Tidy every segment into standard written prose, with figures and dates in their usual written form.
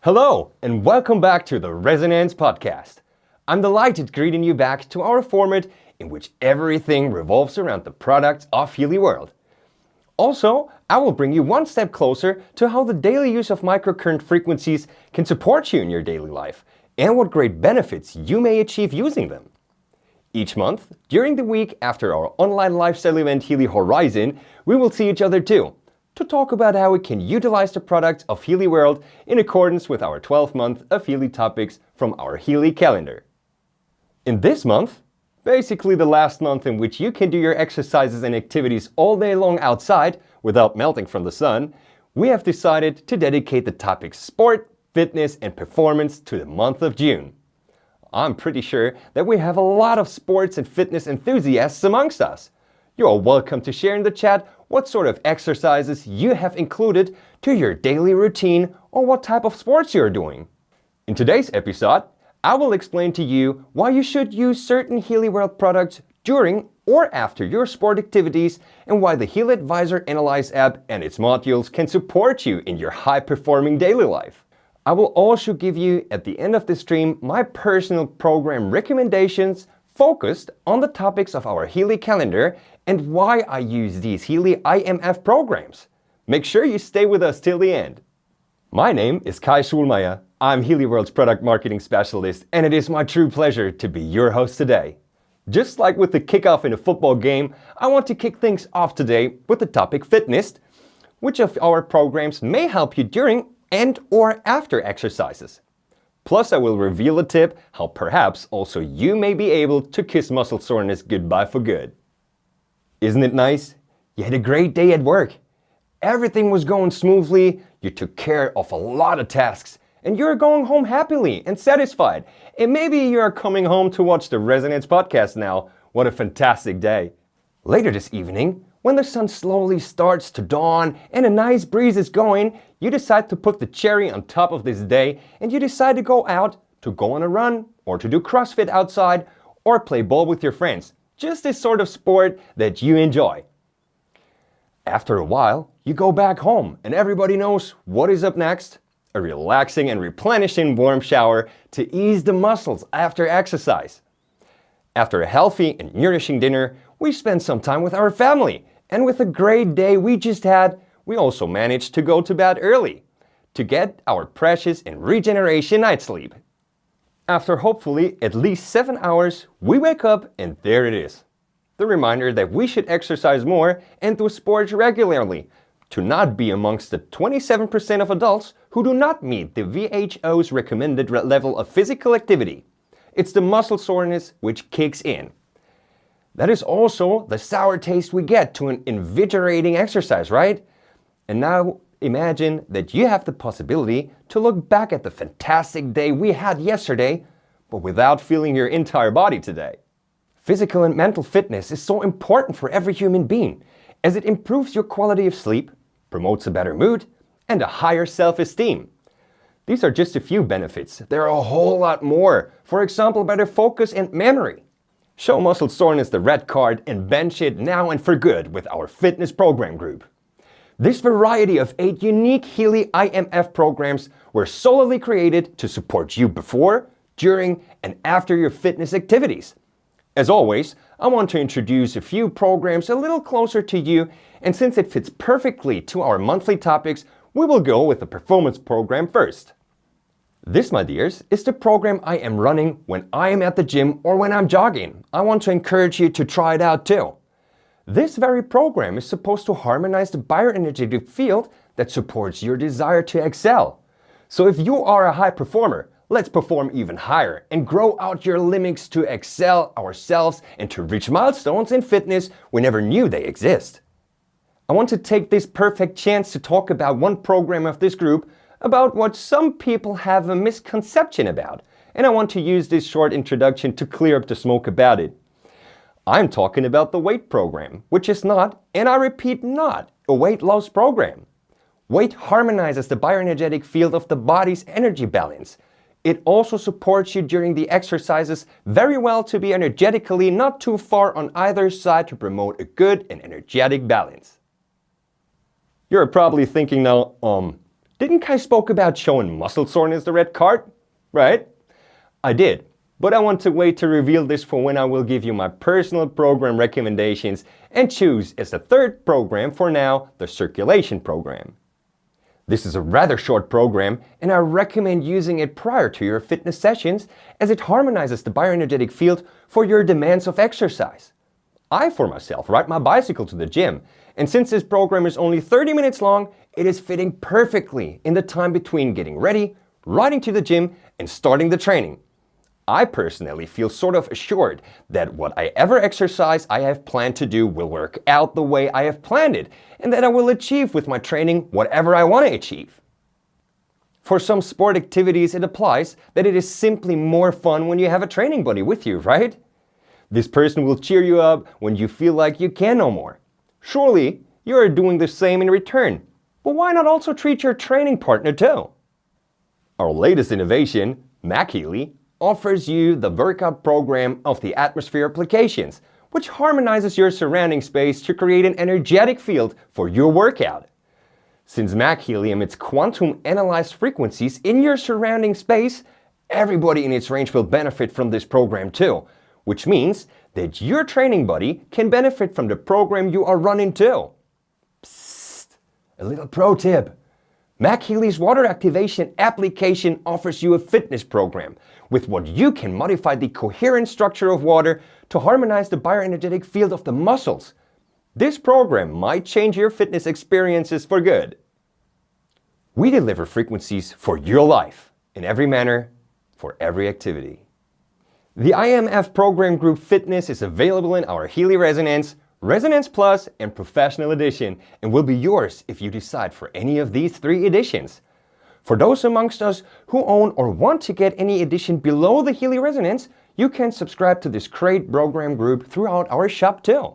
Hello, and welcome back to the Resonance Podcast. I'm delighted greeting you back to our format in which everything revolves around the products of Healy World. Also, I will bring you one step closer to how the daily use of microcurrent frequencies can support you in your daily life and what great benefits you may achieve using them. Each month, during the week after our online lifestyle event Healy Horizon, we will see each other too, to talk about how we can utilize the products of Healy World in accordance with our 12-month of Healy topics from our Healy calendar. In this month, basically the last month in which you can do your exercises and activities all day long outside without melting from the sun, we have decided to dedicate the topics sport, fitness and performance to the month of June. I'm pretty sure that we have a lot of sports and fitness enthusiasts amongst us. You are welcome to share in the chat what sort of exercises you have included to your daily routine or what type of sports you're doing. In today's episode, I will explain to you why you should use certain Healy World products during or after your sport activities and why the Healy Advisor Analyze app and its modules can support you in your high-performing daily life. I will also give you, at the end of the stream, my personal program recommendations focused on the topics of our Healy calendar and why I use these Healy IMF programs. Make sure you stay with us till the end. My name is Kai Schulmeier. I'm Healy World's product marketing specialist, and it is my true pleasure to be your host today. Just like with the kickoff in a football game, I want to kick things off today with the topic fitness, which of our programs may help you during and or after exercises. Plus, I will reveal a tip how perhaps also you may be able to kiss muscle soreness goodbye for good. Isn't it nice? You had a great day at work. Everything was going smoothly, you took care of a lot of tasks, and you're going home happily and satisfied. And maybe you are coming home to watch the Resonance Podcast now. What a fantastic day. Later this evening, when the sun slowly starts to dawn and a nice breeze is going, you decide to put the cherry on top of this day and you decide to go out, to go on a run, or to do CrossFit outside, or play ball with your friends. Just this sort of sport that you enjoy. After a while, you go back home and everybody knows what is up next. A relaxing and replenishing warm shower to ease the muscles after exercise. After a healthy and nourishing dinner, we spend some time with our family. And with a great day we just had, we also managed to go to bed early to get our precious and regeneration night sleep. After hopefully at least 7 hours, we wake up and there it is. The reminder that we should exercise more and do sports regularly to not be amongst the 27% of adults who do not meet the WHO's recommended level of physical activity. It's the muscle soreness which kicks in. That is also the sour taste we get to an invigorating exercise, right? And now imagine that you have the possibility to look back at the fantastic day we had yesterday, but without feeling your entire body today. Physical and mental fitness is so important for every human being, as it improves your quality of sleep, promotes a better mood, and a higher self-esteem. These are just a few benefits. There are a whole lot more. For example, better focus and memory. Show muscle soreness the red card and bench it now and for good with our fitness program group. This variety of 8 unique Healy IMF programs were solely created to support you before, during, and after your fitness activities. As always, I want to introduce a few programs a little closer to you, and since it fits perfectly to our monthly topics, we will go with the performance program first. This, my dears, is the program I am running when I am at the gym or when I'm jogging. I want to encourage you to try it out too. This very program is supposed to harmonize the bioenergetic field that supports your desire to excel. So if you are a high performer, let's perform even higher and grow out your limits to excel ourselves and to reach milestones in fitness we never knew they exist. I want to take this perfect chance to talk about one program of this group about what some people have a misconception about, and I want to use this short introduction to clear up the smoke about it. I'm talking about the weight program, which is not, and I repeat not, a weight loss program. Weight harmonizes the bioenergetic field of the body's energy balance. It also supports you during the exercises very well to be energetically not too far on either side to promote a good and energetic balance. You're probably thinking now, Didn't I spoke about showing muscle soreness the red card? Right? I did, but I want to wait to reveal this for when I will give you my personal program recommendations and choose as the third program for now the circulation program. This is a rather short program and I recommend using it prior to your fitness sessions as it harmonizes the bioenergetic field for your demands of exercise. I, for myself, ride my bicycle to the gym, and since this program is only 30 minutes long, it is fitting perfectly in the time between getting ready, riding to the gym, and starting the training. I personally feel sort of assured that whatever exercise I have planned to do will work out the way I have planned it, and that I will achieve with my training whatever I want to achieve. For some sport activities, it applies that it is simply more fun when you have a training buddy with you, right? This person will cheer you up when you feel like you can no more. Surely, you are doing the same in return, but why not also treat your training partner too? Our latest innovation, MagHealy, offers you the workout program of the Atmosphere applications, which harmonizes your surrounding space to create an energetic field for your workout. Since MagHealy emits quantum analyzed frequencies in your surrounding space, everybody in its range will benefit from this program too, which means that your training buddy can benefit from the program you are running too. Psst, a little pro tip. MagHealy's water activation application offers you a fitness program with what you can modify the coherent structure of water to harmonize the bioenergetic field of the muscles. This program might change your fitness experiences for good. We deliver frequencies for your life, in every manner, for every activity. The IMF Program Group Fitness is available in our Healy Resonance, Resonance Plus, and Professional Edition, and will be yours if you decide for any of these 3 editions. For those amongst us who own or want to get any edition below the Healy Resonance, you can subscribe to this great program group throughout our shop too.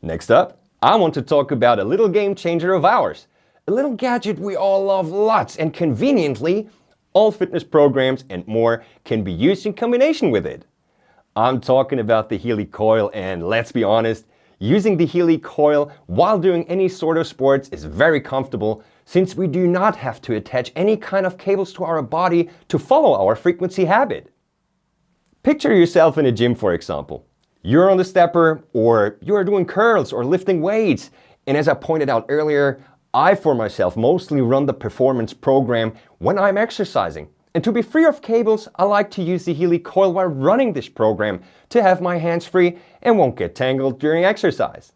Next up, I want to talk about a little game changer of ours. A little gadget we all love lots, and conveniently, all fitness programs and more can be used in combination with it. I'm talking about the Healy Coil, and let's be honest, using the Healy Coil while doing any sort of sports is very comfortable since we do not have to attach any kind of cables to our body to follow our frequency habit. Picture yourself in a gym, for example. You're on the stepper, or you're doing curls or lifting weights, and as I pointed out earlier, I for myself mostly run the performance program when I'm exercising. And to be free of cables, I like to use the Healy Coil while running this program to have my hands free and won't get tangled during exercise.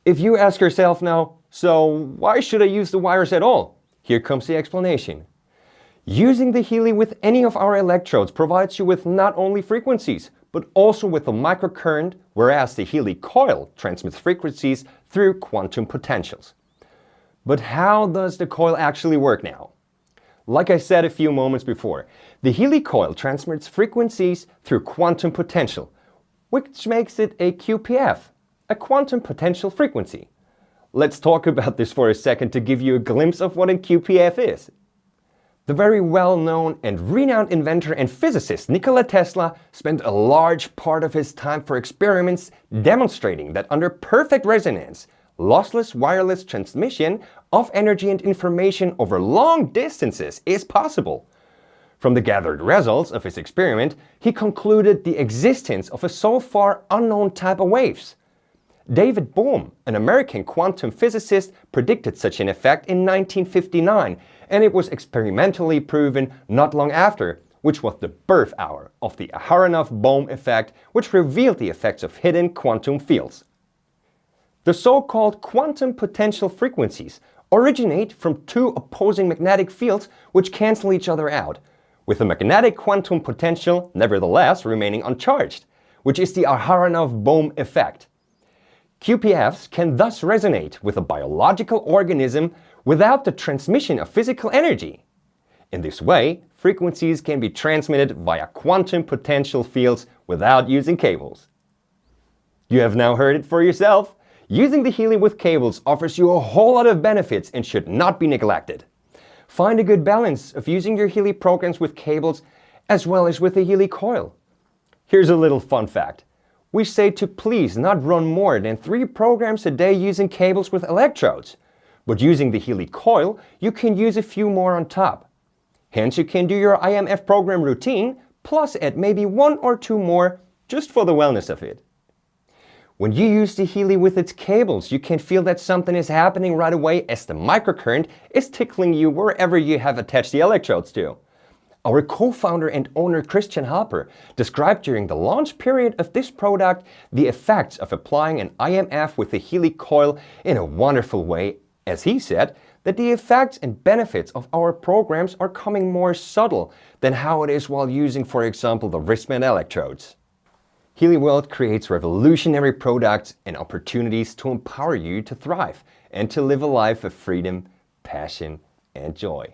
If you ask yourself now, so why should I use the wires at all? Here comes the explanation. Using the Healy with any of our electrodes provides you with not only frequencies, but also with a microcurrent, whereas the Healy Coil transmits frequencies through quantum potentials. But how does the coil actually work now? Like I said a few moments before, the Healy Coil transmits frequencies through quantum potential, which makes it a QPF, a quantum potential frequency. Let's talk about this for a second to give you a glimpse of what a QPF is. The very well-known and renowned inventor and physicist Nikola Tesla spent a large part of his time for experiments demonstrating that under perfect resonance, lossless wireless transmission of energy and information over long distances is possible. From the gathered results of his experiment, he concluded the existence of a so far unknown type of waves. David Bohm, an American quantum physicist, predicted such an effect in 1959, and it was experimentally proven not long after, which was the birth hour of the Aharonov-Bohm effect, which revealed the effects of hidden quantum fields. The so-called quantum potential frequencies originate from 2 opposing magnetic fields which cancel each other out, with the magnetic quantum potential nevertheless remaining uncharged, which is the Aharonov-Bohm effect. QPFs can thus resonate with a biological organism without the transmission of physical energy. In this way, frequencies can be transmitted via quantum potential fields without using cables. You have now heard it for yourself. Using the Healy with cables offers you a whole lot of benefits and should not be neglected. Find a good balance of using your Healy programs with cables as well as with the Healy Coil. Here's a little fun fact. We say to please not run more than 3 programs a day using cables with electrodes. But using the Healy coil, you can use a few more on top. Hence, you can do your IMF program routine, plus add maybe 1 or 2 more, just for the wellness of it. When you use the Healy with its cables, you can feel that something is happening right away as the microcurrent is tickling you wherever you have attached the electrodes to. Our co-founder and owner Christian Halper described during the launch period of this product the effects of applying an IMF with the Healy coil in a wonderful way, as he said that the effects and benefits of our programs are coming more subtle than how it is while using, for example, the wristband electrodes. Healy World creates revolutionary products and opportunities to empower you to thrive and to live a life of freedom, passion, and joy.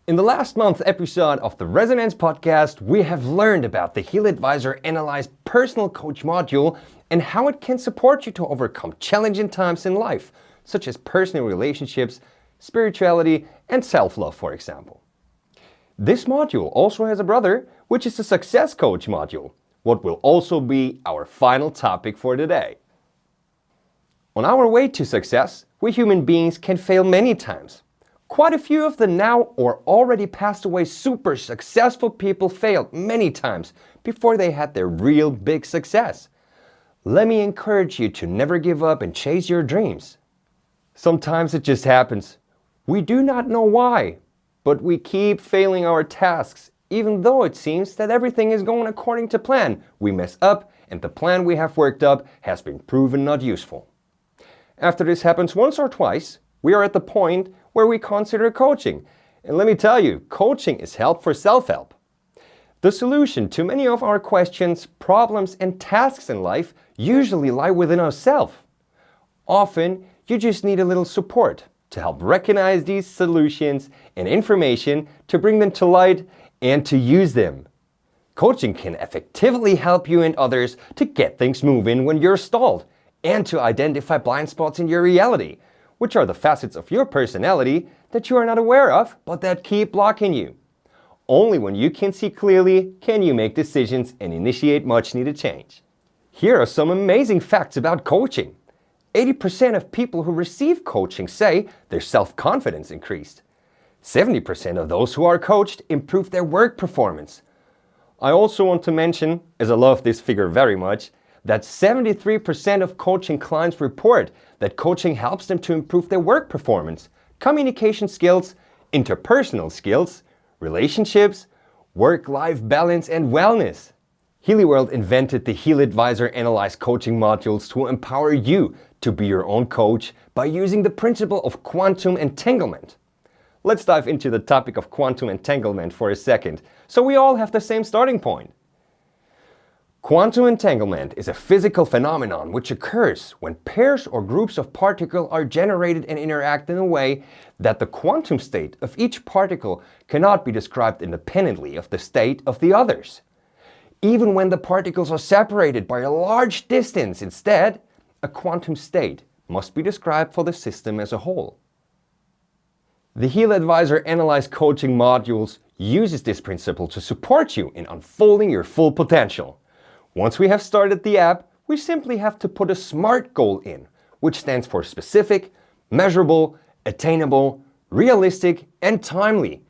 In the last month's episode of the Resonance Podcast, we have learned about the Healy Advisor Analyze Personal Coach module and how it can support you to overcome challenging times in life, such as personal relationships, spirituality, and self-love, for example. This module also has a brother, which is the Success Coach module, what will also be our final topic for today. On our way to success, we human beings can fail many times. Quite a few of the now or already passed away super successful people failed many times before they had their real big success. Let me encourage you to never give up and chase your dreams. Sometimes it just happens. We do not know why, but we keep failing our tasks. Even though it seems that everything is going according to plan, we mess up and the plan we have worked up has been proven not useful. After this happens once or twice, we are at the point where we consider coaching. And let me tell you, coaching is help for self-help. The solution to many of our questions, problems, and tasks in life usually lie within ourselves. Often, you just need a little support to help recognize these solutions and information to bring them to light and to use them. Coaching can effectively help you and others to get things moving when you're stalled and to identify blind spots in your reality, which are the facets of your personality that you are not aware of, but that keep blocking you. Only when you can see clearly can you make decisions and initiate much needed change. Here are some amazing facts about coaching. 80% of people who receive coaching say their self-confidence increased. 70% of those who are coached improve their work performance. I also want to mention, as I love this figure very much, that 73% of coaching clients report that coaching helps them to improve their work performance, communication skills, interpersonal skills, relationships, work-life balance, and wellness. Healy World invented the Healy Advisor Analyze coaching modules to empower you to be your own coach by using the principle of quantum entanglement. Let's dive into the topic of quantum entanglement for a second, so we all have the same starting point. Quantum entanglement is a physical phenomenon which occurs when pairs or groups of particles are generated and interact in a way that the quantum state of each particle cannot be described independently of the state of the others. Even when the particles are separated by a large distance, instead, a quantum state must be described for the system as a whole. The Healy Advisor Analyze coaching modules uses this principle to support you in unfolding your full potential. Once we have started the app, we simply have to put a SMART goal in, which stands for specific, measurable, attainable, realistic, and timely,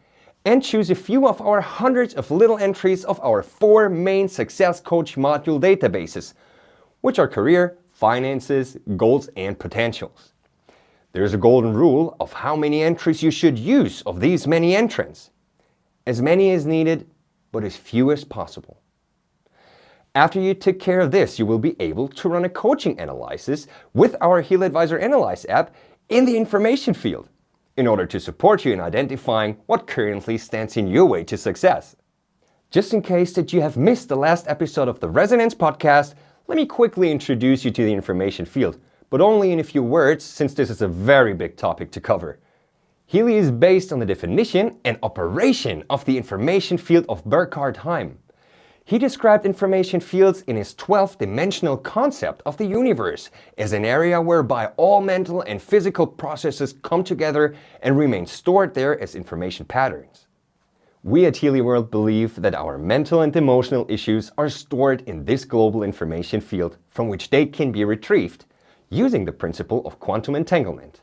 and choose a few of our hundreds of little entries of our 4 main Success Coach module databases, which are career, finances, goals, and potentials. There's a golden rule of how many entries you should use of these many entrants. As many as needed, but as few as possible. After you take care of this, you will be able to run a coaching analysis with our Healy Advisor Analyze app in the information field in order to support you in identifying what currently stands in your way to success. Just in case that you have missed the last episode of the Resonance Podcast, let me quickly introduce you to the information field, but only in a few words since this is a very big topic to cover. Healy is based on the definition and operation of the information field of Burkhard Heim. He described information fields in his 12-dimensional concept of the universe as an area whereby all mental and physical processes come together and remain stored there as information patterns. We at Healy World believe that our mental and emotional issues are stored in this global information field from which they can be retrieved using the principle of quantum entanglement.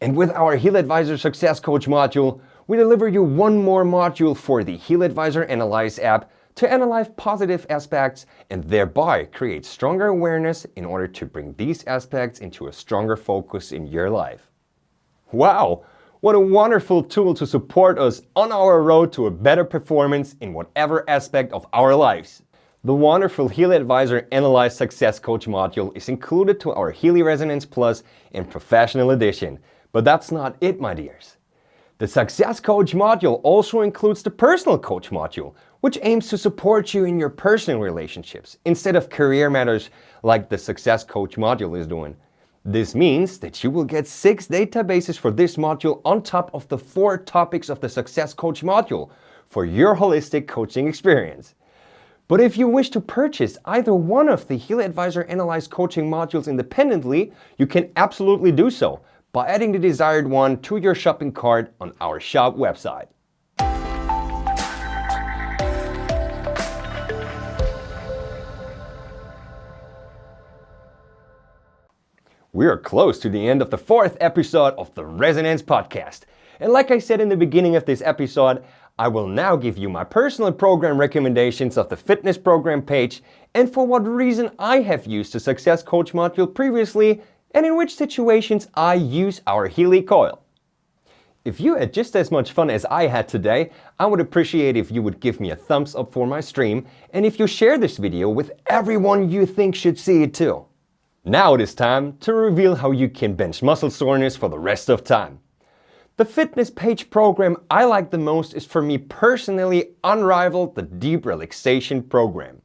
And with our Heal Advisor Success Coach module, we deliver you one more module for the Heal Advisor Analyze app to analyze positive aspects and thereby create stronger awareness in order to bring these aspects into a stronger focus in your life. Wow! What a wonderful tool to support us on our road to a better performance in whatever aspect of our lives. The wonderful Healy Advisor Analyze Success Coach module is included to our Healy Resonance Plus and Professional Edition. But that's not it, my dears. The Success Coach module also includes the Personal Coach module, which aims to support you in your personal relationships instead of career matters like the Success Coach module is doing. This means that you will get 6 databases for this module on top of the 4 topics of the Success Coach module for your holistic coaching experience. But if you wish to purchase either one of the Healy Advisor Analyze coaching modules independently, you can absolutely do so by adding the desired one to your shopping cart on our shop website. We are close to the end of the 4th episode of the Resonance Podcast. And like I said in the beginning of this episode, I will now give you my personal program recommendations of the fitness program page and for what reason I have used the Success Coach module previously and in which situations I use our Healy Coil. If you had just as much fun as I had today, I would appreciate if you would give me a thumbs up for my stream and if you share this video with everyone you think should see it too. Now it is time to reveal how you can bench muscle soreness for the rest of time. The fitness page program I like the most is for me personally unrivaled the Deep Relaxation program.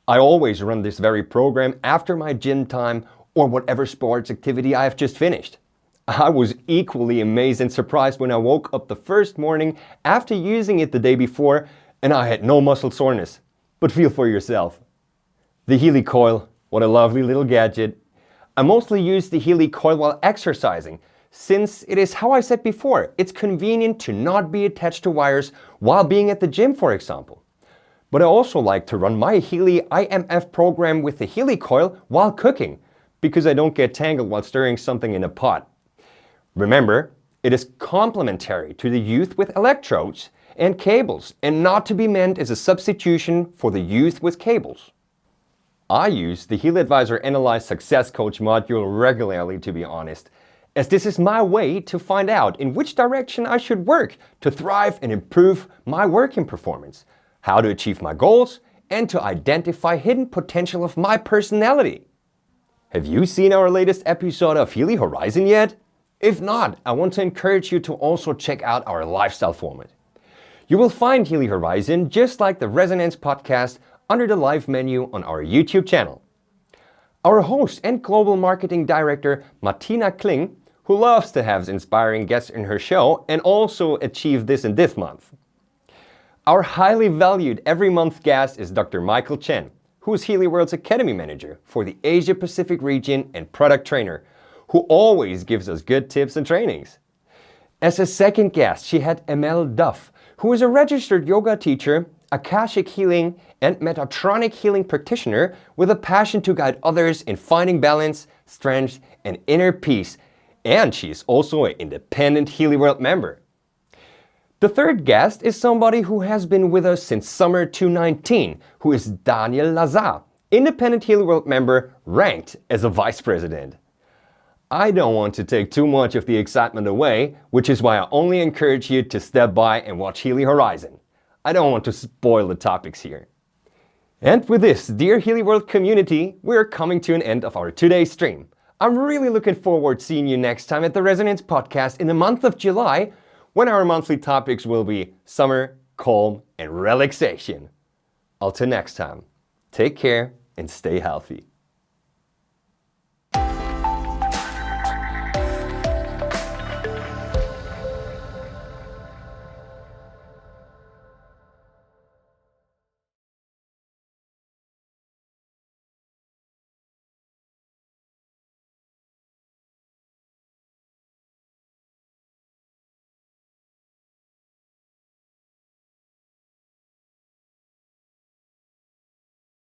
I always run this very program after my gym time or whatever sports activity I have just finished. I was equally amazed and surprised when I woke up the first morning after using it the day before and I had no muscle soreness. But feel for yourself. The Healy Coil. What a lovely little gadget. I mostly use the Healy Coil while exercising, since it is how I said before, it's convenient to not be attached to wires while being at the gym, for example. But I also like to run my Healy IMF program with the Healy Coil while cooking, because I don't get tangled while stirring something in a pot. Remember, it is complementary to the use with electrodes and cables and not to be meant as a substitution for the use with cables. I use the Healy Advisor Analyze Success Coach module regularly, to be honest, as this is my way to find out in which direction I should work to thrive and improve my working performance, how to achieve my goals, and to identify hidden potential of my personality. Have you seen our latest episode of Healy Horizon yet? If not, I want to encourage you to also check out our lifestyle format. You will find Healy Horizon, just like the Resonance Podcast, under the live menu on our YouTube channel. Our host and global marketing director, Martina Kling, who loves to have inspiring guests in her show and also achieved this in this month. Our highly valued every month guest is Dr. Michael Chen, who is Healy World's Academy Manager for the Asia Pacific region and product trainer, who always gives us good tips and trainings. As a second guest, she had Emel Duff, who is a registered yoga teacher, Akashic healing and Metatronic healing practitioner with a passion to guide others in finding balance, strength, and inner peace. And she is also an independent Healy World member. The third guest is somebody who has been with us since summer 2019, who is Daniel Lazar, independent Healy World member ranked as a vice president. I don't want to take too much of the excitement away, which is why I only encourage you to step by and watch Healy Horizon. I don't want to spoil the topics here. And with this, dear Healy World community, we are coming to an end of our today's stream. I'm really looking forward to seeing you next time at the Resonance Podcast in the month of July, when our monthly topics will be summer, calm, and relaxation. Until next time, take care and stay healthy.